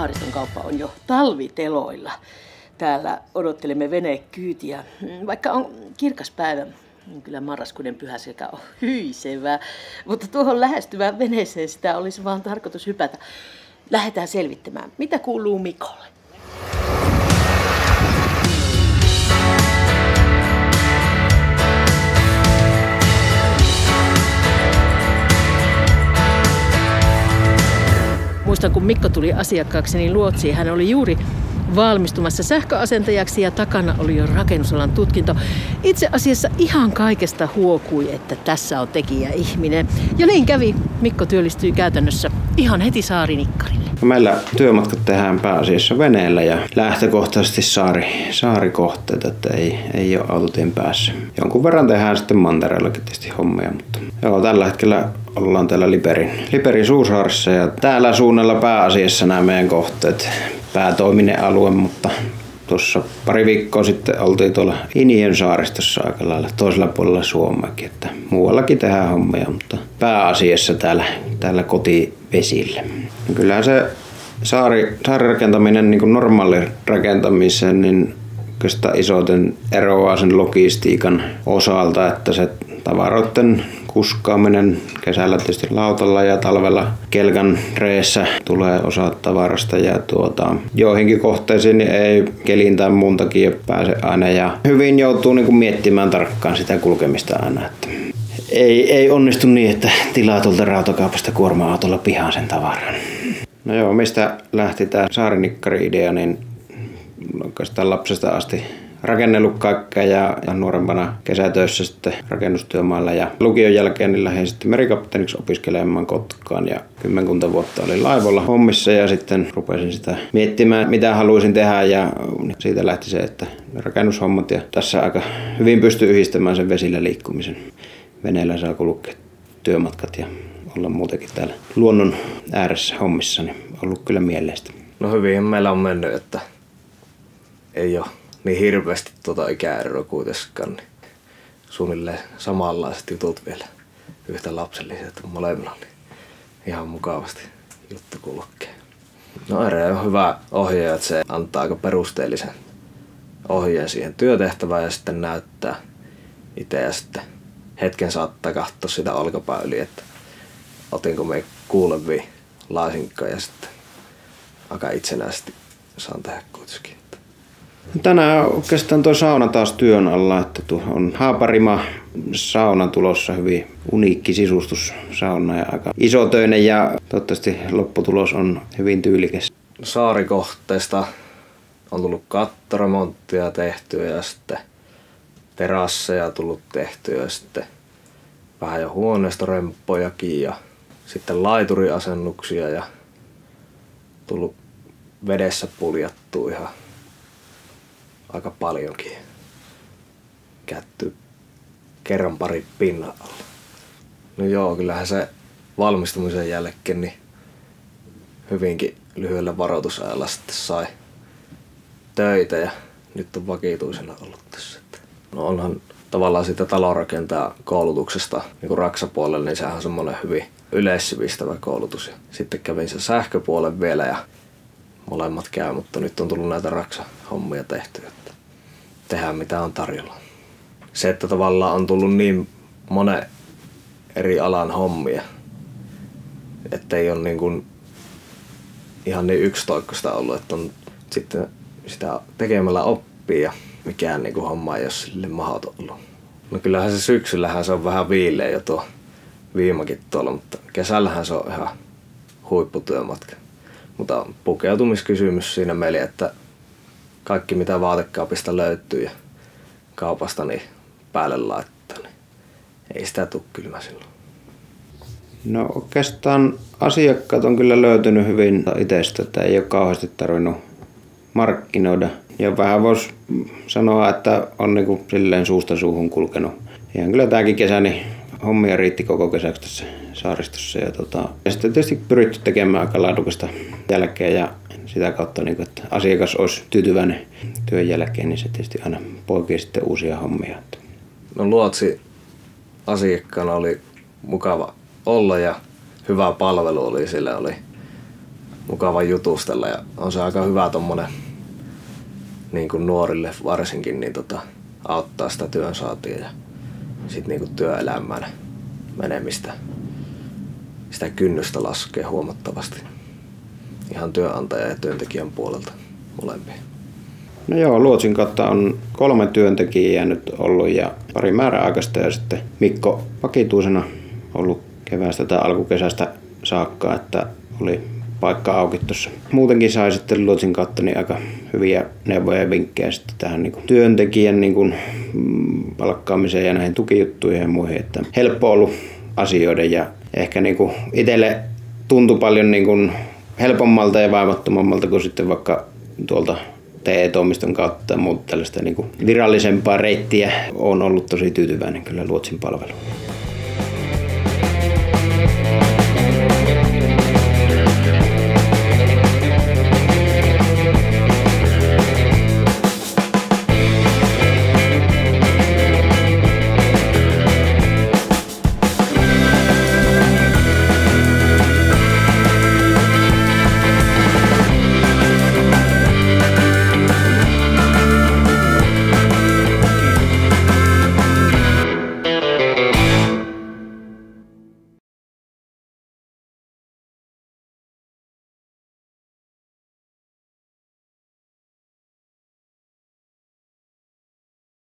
Saariston kauppa on jo talviteloilla. Täällä odottelemme venekyytiä. Vaikka on kirkas päivä, niin kyllä marraskuuden pyhäselkä on hyisevää. Mutta tuohon lähestyvään veneeseen sitä olisi vaan tarkoitus hypätä. Lähdetään selvittämään, mitä kuuluu Mikolle. Muistan, kun Mikko tuli asiakkaakseni luotsiin, hän oli juuri valmistumassa sähköasentajaksi ja takana oli jo rakennusalan tutkinto. Itse asiassa ihan kaikesta huokui, että tässä on tekijä ihminen. Ja niin kävi. Mikko työllistyi käytännössä ihan heti saarinikkarille. Meillä työmatkat tehdään pääasiassa veneellä ja lähtökohtaisesti saarikohteet, että ei ole autotien päässä. Jonkun verran tehdään sitten mantereellakin tietysti hommia, mutta joo, tällä hetkellä ollaan täällä Liperin Suursaaressa ja täällä suunnalla pääasiassa nämä meidän kohteet. Päätoiminen alue, mutta tuossa pari viikkoa sitten oltiin tuolla Iniön saaristossa aika lailla toisella puolella Suomeakin, että muuallakin tehdään hommia, mutta pääasiassa täällä kotivesillä. Kyllähän se saarirakentaminen niin kuin normaali rakentamisen, niin oikeastaan isoten eroaa sen logistiikan osalta, että se tavaroiden kuskaaminen kesällä tietysti lautalla ja talvella kelkan reessä tulee osa tavarasta ja joihinkin kohteisiin niin ei kelin tai muun takia pääse aina ja hyvin joutuu niin kuin miettimään tarkkaan sitä kulkemista aina. Että ei onnistu niin, että tilaa tuolta rautakaupasta kuorma-autolla pihaan sen tavaran. No joo, mistä lähti tämä saarinikkari-idea, niin oikeastaan lapsesta asti rakennellut kaikkea ja nuorempana kesätöissä sitten rakennustyömaalla ja lukion jälkeen niin lähdin sitten merikapteeniksi opiskelemaan Kotkaan ja 10 vuotta olin laivalla hommissa ja sitten rupesin sitä miettimään mitä haluaisin tehdä ja siitä lähti se, että rakennushommat ja tässä aika hyvin pystyi yhdistämään sen vesillä liikkumisen. Veneellä saa kulkea työmatkat ja olla muutenkin täällä luonnon ääressä hommissa, niin ollut kyllä mieleistä. No hyvin meillä on mennyt, että ei ole niin hirveästi ikäeroa kuitenkaan, niin suunnilleen samanlaiset jutut vielä yhtä lapselliset molemmilla, niin ihan mukavasti juttu kulkee. No Ere on hyvä ohjaaja, että se antaa aika perusteellisen ohjeen siihen työtehtävään ja sitten näyttää itse ja sitten hetken saattaa katsoa sitä olkapään yli, että otinko me kuulevia laisinkaan ja sitten aika itsenäisesti saan tehdä kuitenkin. Tänään oikeastaan tuo sauna taas työn alla, että tuohon on Haaparima sauna tulossa, hyvin uniikki sisustussauna ja aika isotöinen ja toivottavasti lopputulos on hyvin tyylikäs. Saarikohteesta on tullut kattoremonttia tehtyä ja sitten terasseja tullut tehtyä ja sitten vähän jo huoneistoremppojakin ja sitten laituriasennuksia ja tullut vedessä puljattua ihan aika paljonkin. Kätty kerran pari pinnan alla. No joo, kyllähän se valmistumisen jälkeen niin hyvinkin lyhyellä varoitusajalla sitten sai töitä ja nyt on vakituisena ollut tässä. No onhan tavallaan sitä talonrakentaa koulutuksesta niin kuin raksapuolella, niin sehän on semmoinen hyvin yleissivistävä koulutus. Ja sitten kävin sen sähköpuolen vielä ja molemmat käy, mutta nyt on tullut näitä raksahommia tehtyä, että tehdään mitä on tarjolla. Se, että tavallaan on tullut niin monen eri alan hommia, että ei ole niin kuin ihan niin yksitoikkoista ollut, että on sitten sitä tekemällä oppii ja mikään niin kuin homma ei ole sille mahdoton ollut. No kyllähän se syksyllähän se on vähän viileä jo tuo viimakin tuolla, mutta kesällähän se on ihan huipputyömatka. Mutta pukeutumiskysymys siinä meillä, että kaikki mitä vaatekaapista löytyy ja kaupasta niin päälle laittaa, niin ei sitä tule kylmä silloin. No oikeastaan asiakkaat on kyllä löytynyt hyvin itsestä, että ei ole kauheasti tarvinnut markkinoida. Ja vähän voisi sanoa, että on niin kuin silleen suusta suuhun kulkenut. Ihan kyllä tämäkin kesä niin hommia riitti koko kesäksi tässä saaristossa. Ja sitten tietysti pyritty tekemään aika laadukasta jälkeen ja sitä kautta, niin kuin, että asiakas olisi tyytyväinen työn jälkeen, niin se tietysti aina poikii sitten uusia hommia. No luotsi asiakkaana oli mukava olla ja hyvä palvelu oli. Sillä oli mukava jutustella ja on se aika hyvä tommonen niin kuin nuorille varsinkin niin auttaa sitä työnsaantia ja sit niin kuin työelämään menemistä. Sitä kynnystä laskee huomattavasti ihan työnantaja ja työntekijän puolelta molempia. No joo, luotsin kautta on 3 työntekijää nyt ollut ja pari määräaikaista ja sitten Mikko vakituisena ollut keväästä tai alkukesästä saakka, että oli paikka auki tuossa. Muutenkin sai sitten luotsin kautta niin aika hyviä neuvoja ja vinkkejä sitten tähän niin kuin työntekijän niin kuin palkkaamiseen ja näihin tukijuttuihin ja muihin. Että helppo ollut asioiden ja ehkä niin kuin itselle tuntui paljon niin kuin helpommalta ja vaivattomammalta kuin sitten vaikka tuolta TE-toimiston kautta tai muuta tällaista niin kuin virallisempaa reittiä. Olen ollut tosi tyytyväinen kyllä luotsin palveluun.